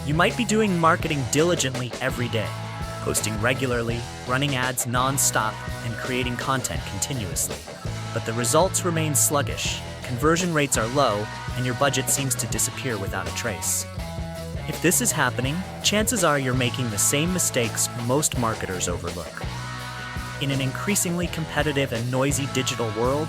You might be doing marketing diligently every day, posting regularly, running ads non-stop, and creating content continuously. But the results remain sluggish, conversion rates are low, and your budget seems to disappear without a trace. If this is happening, chances are you're making the same mistakes most marketers overlook. In an increasingly competitive and noisy digital world,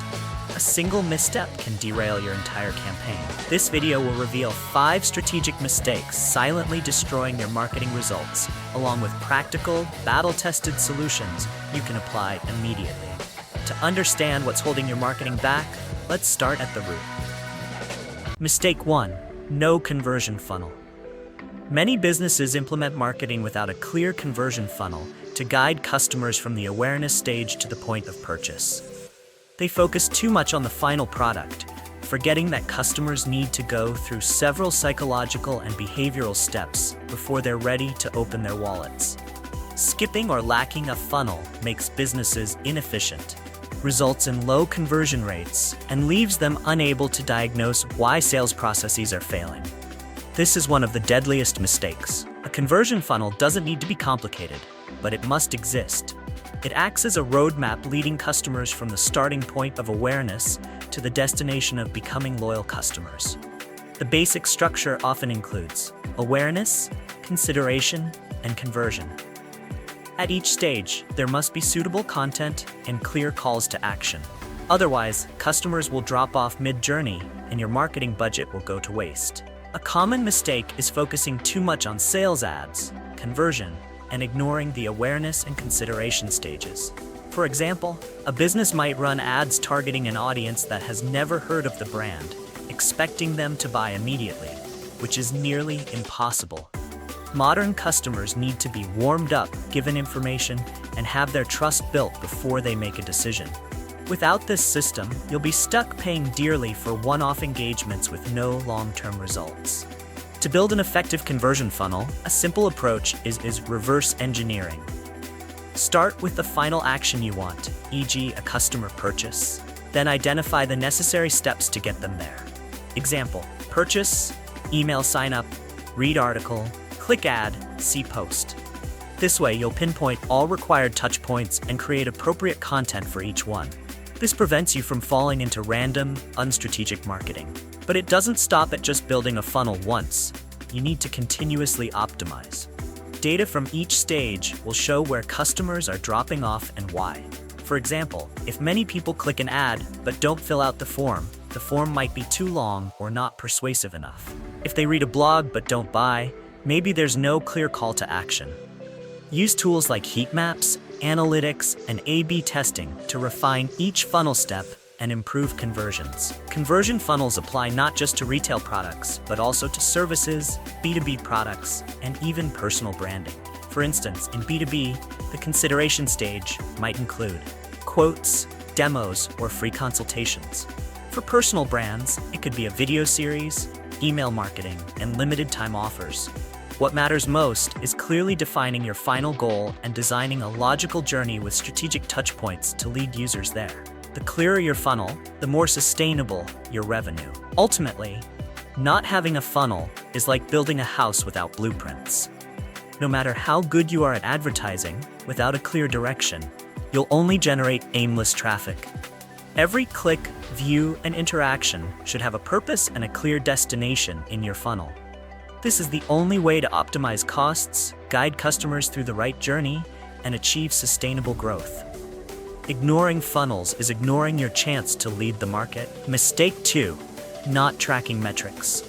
a single misstep can derail your entire campaign. This video will reveal 5 strategic mistakes silently destroying your marketing results, along with practical, battle-tested solutions you can apply immediately. To understand what's holding your marketing back, let's start at the root. Mistake 1. No conversion funnel. Many businesses implement marketing without a clear conversion funnel to guide customers from the awareness stage to the point of purchase. They focus too much on the final product, forgetting that customers need to go through several psychological and behavioral steps before they're ready to open their wallets. Skipping or lacking a funnel makes businesses inefficient, results in low conversion rates, and leaves them unable to diagnose why sales processes are failing. This is one of the deadliest mistakes. A conversion funnel doesn't need to be complicated, but it must exist. It acts as a roadmap leading customers from the starting point of awareness to the destination of becoming loyal customers. The basic structure often includes awareness, consideration, and conversion. At each stage, there must be suitable content and clear calls to action. Otherwise, customers will drop off mid-journey and your marketing budget will go to waste. A common mistake is focusing too much on sales ads, conversion, and ignoring the awareness and consideration stages. For example, a business might run ads targeting an audience that has never heard of the brand, expecting them to buy immediately, which is nearly impossible. Modern customers need to be warmed up, given information, and have their trust built before they make a decision. Without this system, you'll be stuck paying dearly for one-off engagements with no long-term results. To build an effective conversion funnel, a simple approach is reverse engineering. Start with the final action you want, e.g. a customer purchase. Then identify the necessary steps to get them there. Example: purchase, email sign up, read article, click ad, see post. This way you'll pinpoint all required touch points and create appropriate content for each one. This prevents you from falling into random, unstrategic marketing. But it doesn't stop at just building a funnel once. You need to continuously optimize. Data from each stage will show where customers are dropping off and why. For example, if many people click an ad but don't fill out the form might be too long or not persuasive enough. If they read a blog but don't buy, maybe there's no clear call to action. Use tools like heat maps, analytics, and A/B testing to refine each funnel step and improve conversions. Conversion funnels apply not just to retail products, but also to services, B2B products, and even personal branding. For instance, in B2B, the consideration stage might include quotes, demos, or free consultations. For personal brands, it could be a video series, email marketing, and limited time offers. What matters most is clearly defining your final goal and designing a logical journey with strategic touchpoints to lead users there. The clearer your funnel, the more sustainable your revenue. Ultimately, not having a funnel is like building a house without blueprints. No matter how good you are at advertising, without a clear direction, you'll only generate aimless traffic. Every click, view, and interaction should have a purpose and a clear destination in your funnel. This is the only way to optimize costs, guide customers through the right journey, and achieve sustainable growth. Ignoring funnels is ignoring your chance to lead the market. Mistake 2. Not tracking metrics.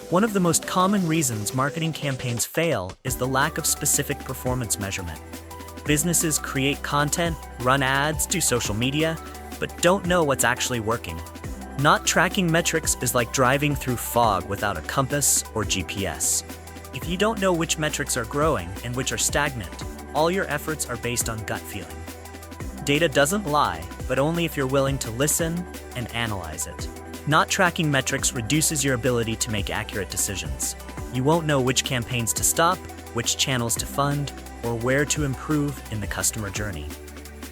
One of the most common reasons marketing campaigns fail is the lack of specific performance measurement. Businesses create content, run ads, do social media, but don't know what's actually working. Not tracking metrics is like driving through fog without a compass or GPS. If you don't know which metrics are growing and which are stagnant, all your efforts are based on gut feeling. Data doesn't lie, but only if you're willing to listen and analyze it. Not tracking metrics reduces your ability to make accurate decisions. You won't know which campaigns to stop, which channels to fund, or where to improve in the customer journey.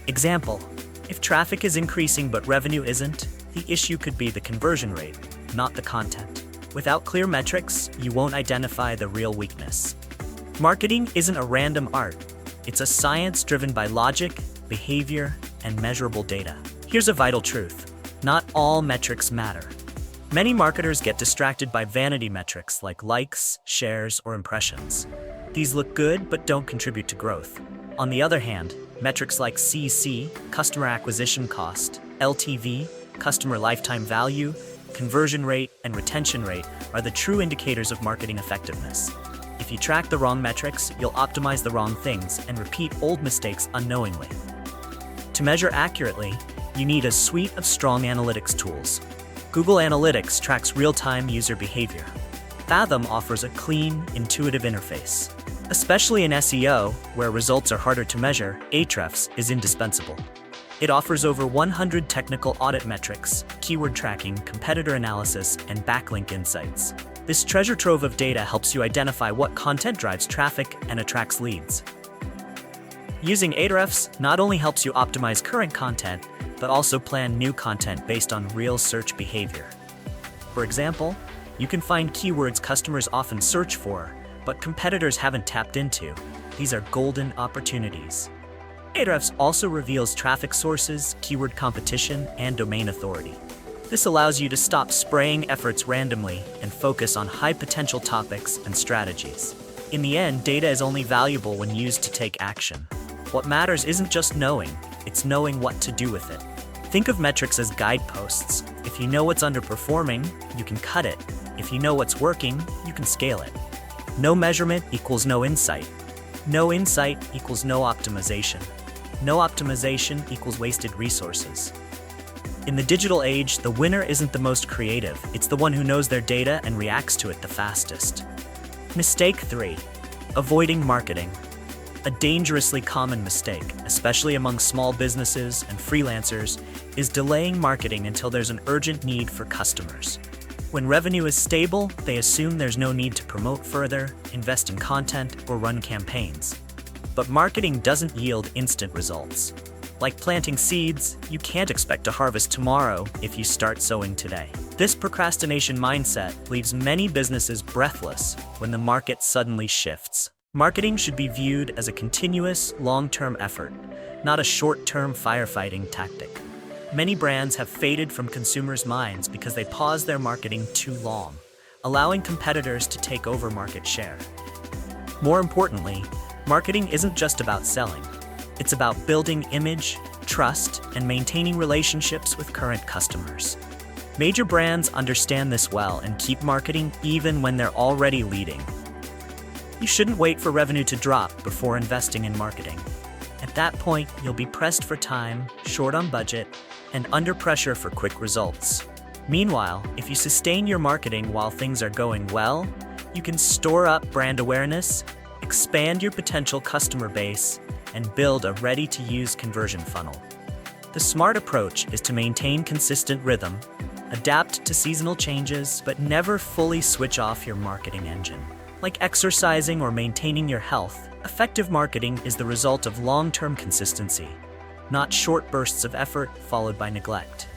Example: if traffic is increasing but revenue isn't, the issue could be the conversion rate, not the content. Without clear metrics, you won't identify the real weakness. Marketing isn't a random art. It's a science driven by logic, behavior, and measurable data. Here's a vital truth. Not all metrics matter. Many marketers get distracted by vanity metrics like likes, shares, or impressions. These look good but don't contribute to growth. On the other hand, metrics like CC, customer acquisition cost, LTV, customer lifetime value, conversion rate, and retention rate are the true indicators of marketing effectiveness. If you track the wrong metrics, you'll optimize the wrong things and repeat old mistakes unknowingly. To measure accurately, you need a suite of strong analytics tools. Google Analytics tracks real-time user behavior. Fathom offers a clean, intuitive interface. Especially in SEO, where results are harder to measure, Ahrefs is indispensable. It offers over 100 technical audit metrics, keyword tracking, competitor analysis, and backlink insights. This treasure trove of data helps you identify what content drives traffic and attracts leads. Using Ahrefs not only helps you optimize current content, but also plan new content based on real search behavior. For example, you can find keywords customers often search for, but competitors haven't tapped into. These are golden opportunities. Ahrefs also reveals traffic sources, keyword competition, and domain authority. This allows you to stop spraying efforts randomly and focus on high-potential topics and strategies. In the end, data is only valuable when used to take action. What matters isn't just knowing, it's knowing what to do with it. Think of metrics as guideposts. If you know what's underperforming, you can cut it. If you know what's working, you can scale it. No measurement equals no insight. No insight equals no optimization. No optimization equals wasted resources. In the digital age, the winner isn't the most creative, it's the one who knows their data and reacts to it the fastest. Mistake 3. Avoiding marketing. A dangerously common mistake, especially among small businesses and freelancers, is delaying marketing until there's an urgent need for customers. When revenue is stable, they assume there's no need to promote further, invest in content, or run campaigns. But marketing doesn't yield instant results. Like planting seeds, you can't expect to harvest tomorrow if you start sowing today. This procrastination mindset leaves many businesses breathless when the market suddenly shifts. Marketing should be viewed as a continuous, long-term effort, not a short-term firefighting tactic. Many brands have faded from consumers' minds because they paused their marketing too long, allowing competitors to take over market share. More importantly, marketing isn't just about selling. It's about building image, trust, and maintaining relationships with current customers. Major brands understand this well and keep marketing even when they're already leading. You shouldn't wait for revenue to drop before investing in marketing. At that point, you'll be pressed for time, short on budget, and under pressure for quick results. Meanwhile, if you sustain your marketing while things are going well, you can store up brand awareness, expand your potential customer base, and build a ready-to-use conversion funnel. The smart approach is to maintain consistent rhythm, adapt to seasonal changes, but never fully switch off your marketing engine. Like exercising or maintaining your health, effective marketing is the result of long-term consistency, not short bursts of effort followed by neglect.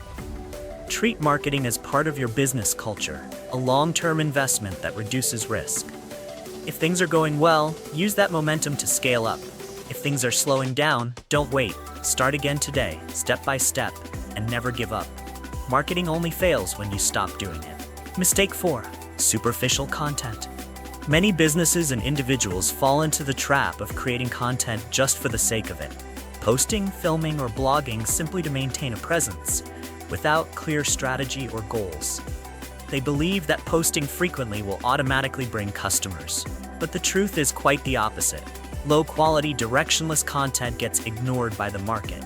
Treat marketing as part of your business culture, a long-term investment that reduces risk. If things are going well, use that momentum to scale up. If things are slowing down, don't wait. Start again today, step by step, and never give up. Marketing only fails when you stop doing it. Mistake 4. Superficial content. Many businesses and individuals fall into the trap of creating content just for the sake of it, posting, filming, or blogging simply to maintain a presence, without clear strategy or goals. They believe that posting frequently will automatically bring customers, but the truth is quite the opposite. Low-quality, directionless content gets ignored by the market.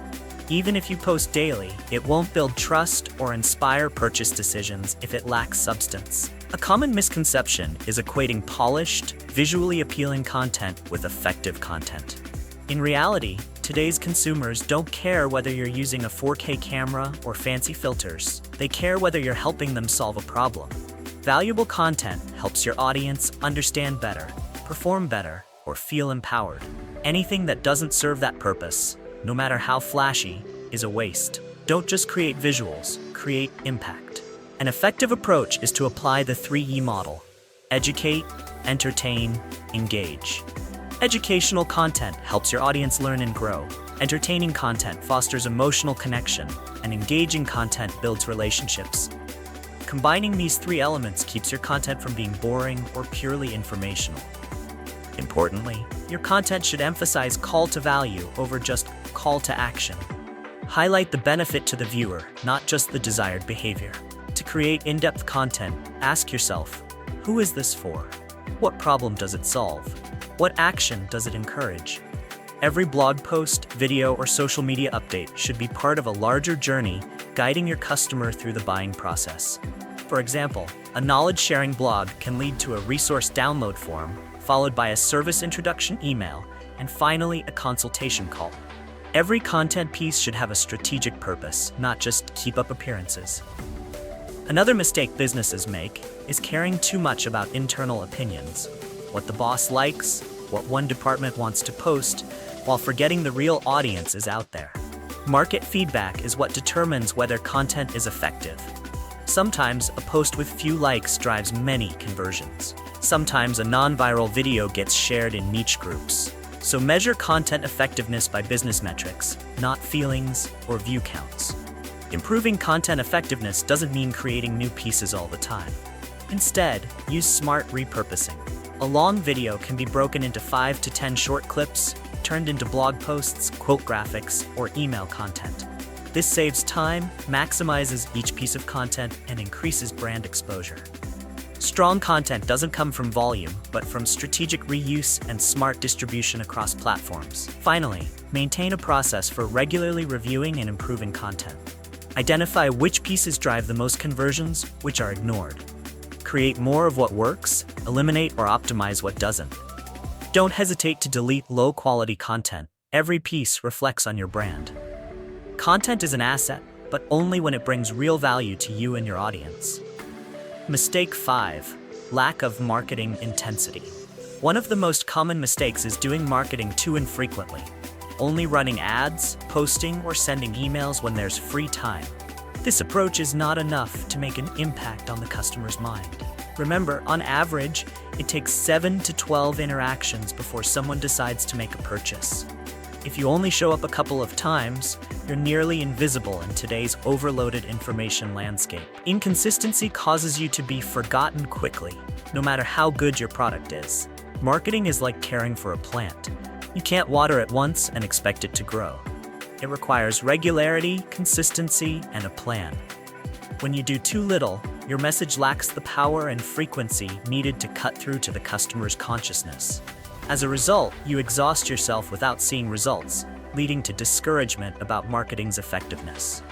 Even if you post daily, it won't build trust or inspire purchase decisions if it lacks substance. A common misconception is equating polished, visually appealing content with effective content. In reality, today's consumers don't care whether you're using a 4K camera or fancy filters. They care whether you're helping them solve a problem. Valuable content helps your audience understand better, perform better, or feel empowered. Anything that doesn't serve that purpose, no matter how flashy, is a waste. Don't just create visuals, create impact. An effective approach is to apply the 3E model: educate, entertain, engage. Educational content helps your audience learn and grow. Entertaining content fosters emotional connection, and engaging content builds relationships. Combining these three elements keeps your content from being boring or purely informational. Importantly, your content should emphasize call to value over just call to action. Highlight the benefit to the viewer, not just the desired behavior. To create in-depth content, ask yourself, who is this for? What problem does it solve? What action does it encourage? Every blog post, video, or social media update should be part of a larger journey guiding your customer through the buying process. For example, a knowledge-sharing blog can lead to a resource download form, followed by a service introduction email, and finally a consultation call. Every content piece should have a strategic purpose, not just keep up appearances. Another mistake businesses make is caring too much about internal opinions, what the boss likes, what one department wants to post, while forgetting the real audience is out there. Market feedback is what determines whether content is effective. Sometimes a post with few likes drives many conversions. Sometimes a non-viral video gets shared in niche groups. So measure content effectiveness by business metrics, not feelings or view counts. Improving content effectiveness doesn't mean creating new pieces all the time. Instead, use smart repurposing. A long video can be broken into 5 to 10 short clips, turned into blog posts, quote graphics, or email content. This saves time, maximizes each piece of content, and increases brand exposure. Strong content doesn't come from volume, but from strategic reuse and smart distribution across platforms. Finally, maintain a process for regularly reviewing and improving content. Identify which pieces drive the most conversions, which are ignored. Create more of what works, eliminate or optimize what doesn't. Don't hesitate to delete low-quality content. Every piece reflects on your brand. Content is an asset, but only when it brings real value to you and your audience. Mistake 5. Lack of marketing intensity. One of the most common mistakes is doing marketing too infrequently, only running ads, posting, or sending emails when there's free time. This approach is not enough to make an impact on the customer's mind. Remember, on average, it takes 7 to 12 interactions before someone decides to make a purchase. If you only show up a couple of times, you're nearly invisible in today's overloaded information landscape. Inconsistency causes you to be forgotten quickly, no matter how good your product is. Marketing is like caring for a plant. You can't water it once and expect it to grow. It requires regularity, consistency, and a plan. When you do too little, your message lacks the power and frequency needed to cut through to the customer's consciousness. As a result, you exhaust yourself without seeing results, leading to discouragement about marketing's effectiveness.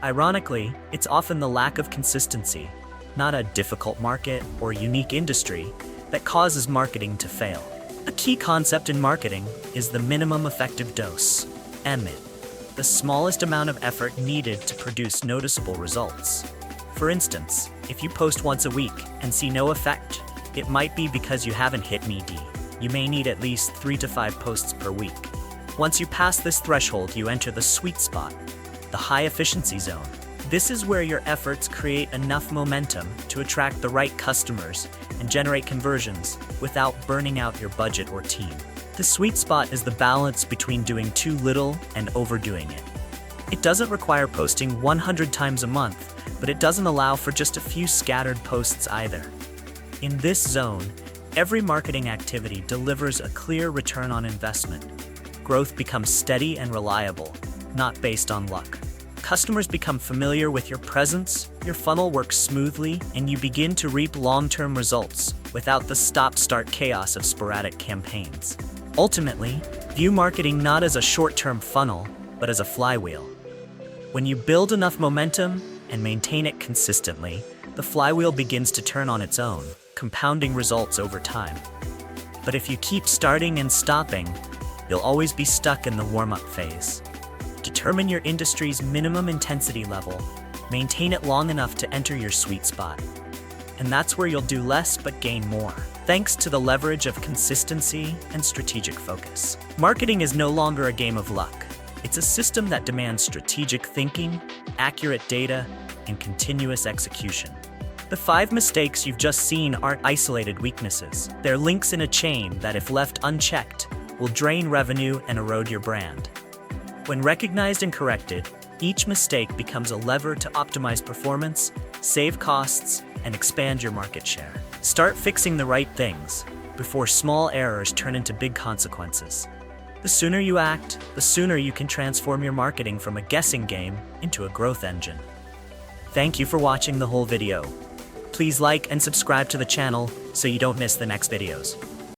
Ironically, it's often the lack of consistency, not a difficult market or unique industry, that causes marketing to fail. A key concept in marketing is the minimum effective dose, EMID, the smallest amount of effort needed to produce noticeable results. For instance, if you post once a week and see no effect, it might be because you haven't hit MED. You may need at least 3 to 5 posts per week. Once you pass this threshold, you enter the sweet spot, the high efficiency zone. This is where your efforts create enough momentum to attract the right customers and generate conversions without burning out your budget or team. The sweet spot is the balance between doing too little and overdoing it. It doesn't require posting 100 times a month, but it doesn't allow for just a few scattered posts either. In this zone, every marketing activity delivers a clear return on investment. Growth becomes steady and reliable, not based on luck. Customers become familiar with your presence, your funnel works smoothly, and you begin to reap long-term results without the stop-start chaos of sporadic campaigns. Ultimately, view marketing not as a short-term funnel, but as a flywheel. When you build enough momentum and maintain it consistently, the flywheel begins to turn on its own, compounding results over time. But if you keep starting and stopping, you'll always be stuck in the warm-up phase. Determine your industry's minimum intensity level, maintain it long enough to enter your sweet spot. And that's where you'll do less but gain more, thanks to the leverage of consistency and strategic focus. Marketing is no longer a game of luck. It's a system that demands strategic thinking, accurate data, and continuous execution. The 5 mistakes you've just seen aren't isolated weaknesses. They're links in a chain that, if left unchecked, will drain revenue and erode your brand. When recognized and corrected, each mistake becomes a lever to optimize performance, save costs, and expand your market share. Start fixing the right things before small errors turn into big consequences. The sooner you act, the sooner you can transform your marketing from a guessing game into a growth engine. Thank you for watching the whole video. Please like and subscribe to the channel so you don't miss the next videos.